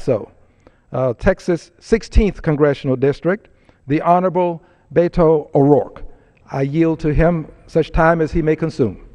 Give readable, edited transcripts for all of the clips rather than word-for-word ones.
Paso, Texas 16th Congressional District, the Honorable Beto O'Rourke. I yield to him such time as he may consume.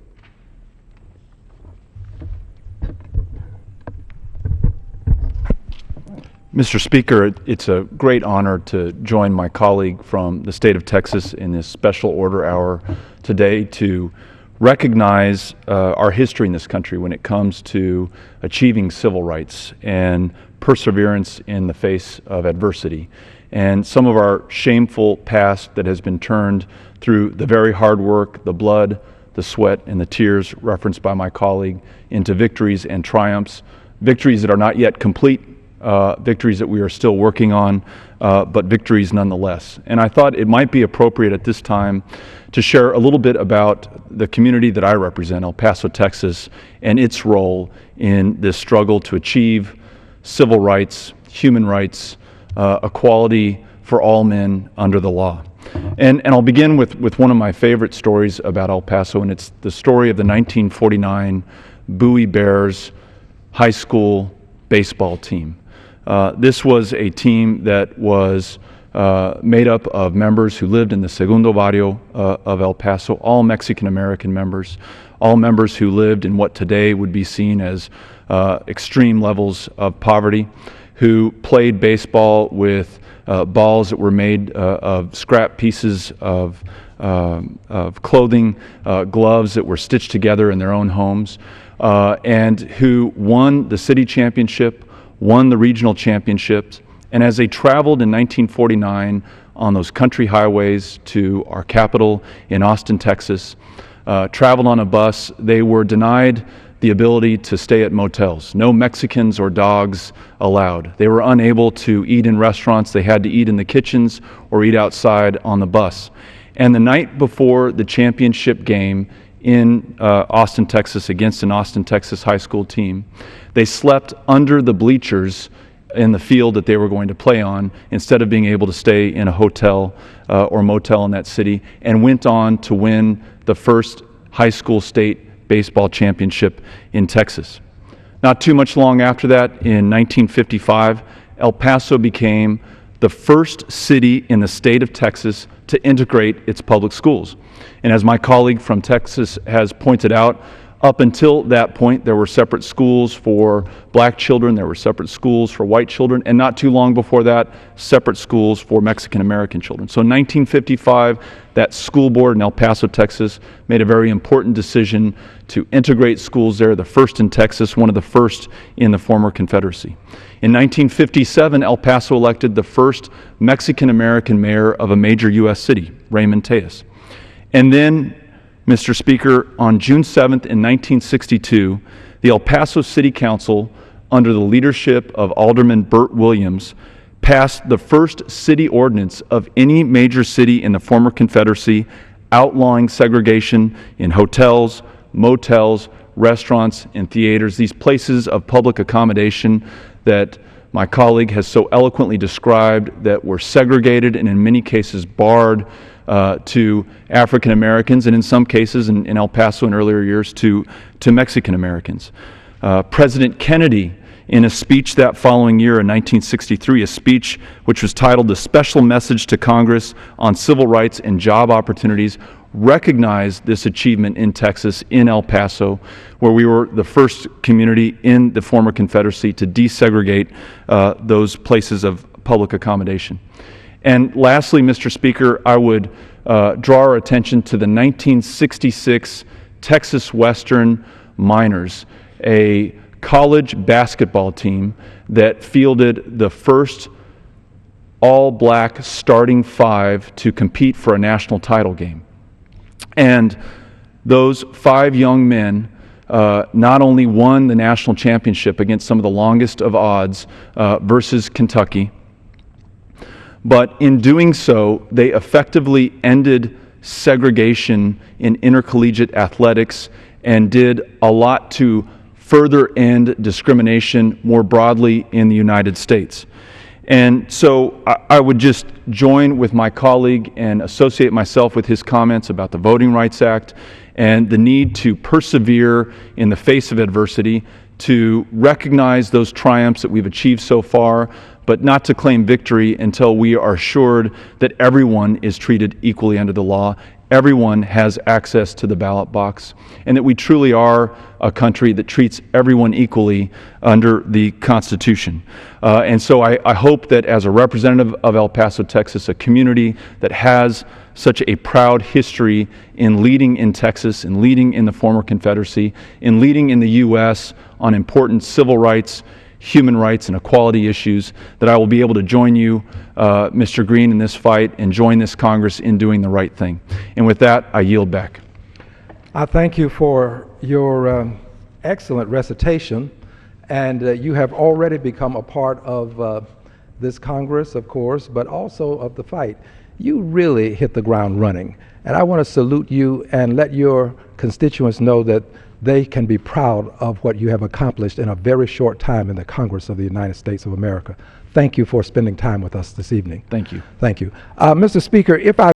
Mr. Speaker, it's a great honor to join my colleague from the state of Texas in this special order hour today to recognize our history in this country when it comes to achieving civil rights and perseverance in the face of adversity, and some of our shameful past that has been turned through the very hard work, the blood, the sweat, and the tears referenced by my colleague into victories and triumphs, victories that are not yet complete, victories that we are still working on, but victories nonetheless. And I thought it might be appropriate at this time to share a little bit about the community that I represent, El Paso, Texas, and its role in this struggle to achieve civil rights, human rights, equality for all men under the law. And I'll begin with one of my favorite stories about El Paso, and it's the story of the 1949 Bowie Bears high school baseball team. This was a team that was made up of members who lived in the Segundo Barrio of El Paso, all Mexican-American members, all members who lived in what today would be seen as extreme levels of poverty, who played baseball with balls that were made of scrap pieces of clothing, gloves that were stitched together in their own homes, and who won the city championship, won the regional championships, and as they traveled in 1949 on those country highways to our capital in Austin, Texas, traveled on a bus, they were denied the ability to stay at motels. No Mexicans or dogs allowed. They were unable to eat in restaurants. They had to eat in the kitchens or eat outside on the bus. And the night before the championship game in Austin, Texas, against an Austin, Texas high school team, they slept under the bleachers in the field that they were going to play on instead of being able to stay in a hotel or motel in that city, and went on to win the first high school state baseball championship in Texas. Not too much long after that, in 1955, El Paso became the first city in the state of Texas to integrate its public schools. And as my colleague from Texas has pointed out, up until that point, there were separate schools for black children, there were separate schools for white children, and not too long before that, separate schools for Mexican-American children. So in 1955, that school board in El Paso, Texas, made a very important decision to integrate schools there, the first in Texas, one of the first in the former Confederacy. In 1957, El Paso elected the first Mexican-American mayor of a major U.S. city, Raymond Tejas. And then, Mr. Speaker, on June 7th in 1962, the El Paso City Council, under the leadership of Alderman Burt Williams, passed the first city ordinance of any major city in the former Confederacy outlawing segregation in hotels, motels, restaurants, and theaters, these places of public accommodation that my colleague has so eloquently described, that were segregated and in many cases barred to African Americans, and in some cases in El Paso in earlier years to Mexican Americans. President Kennedy, in a speech that following year in 1963, a speech which was titled "The Special Message to Congress on Civil Rights and Job Opportunities," recognized this achievement in Texas, in El Paso, where we were the first community in the former Confederacy to desegregate those places of public accommodation. And lastly, Mr. Speaker, I would draw our attention to the 1966 Texas Western Miners, a college basketball team that fielded the first all-black starting five to compete for a national title game. And those five young men not only won the national championship against some of the longest of odds versus Kentucky, but in doing so, they effectively ended segregation in intercollegiate athletics and did a lot to further end discrimination more broadly in the United States. And so I would just join with my colleague and associate myself with his comments about the Voting Rights Act and the need to persevere in the face of adversity, to recognize those triumphs that we've achieved so far, but not to claim victory until we are assured that everyone is treated equally under the law, everyone has access to the ballot box, and that we truly are a country that treats everyone equally under the Constitution. And so I hope that as a representative of El Paso, Texas, a community that has such a proud history in leading in Texas, in leading in the former Confederacy, in leading in the U.S. on important civil rights, human rights, and equality issues, that I will be able to join you, Mr. Green, in this fight and join this Congress in doing the right thing. And with that, I yield back. I thank you for your excellent recitation, and you have already become a part of this Congress, of course, but also of the fight. You really hit the ground running, and I want to salute you and let your constituents know that they can be proud of what you have accomplished in a very short time in the Congress of the United States of America. Thank you for spending time with us this evening. Thank you. Thank you. Mr. Speaker, if I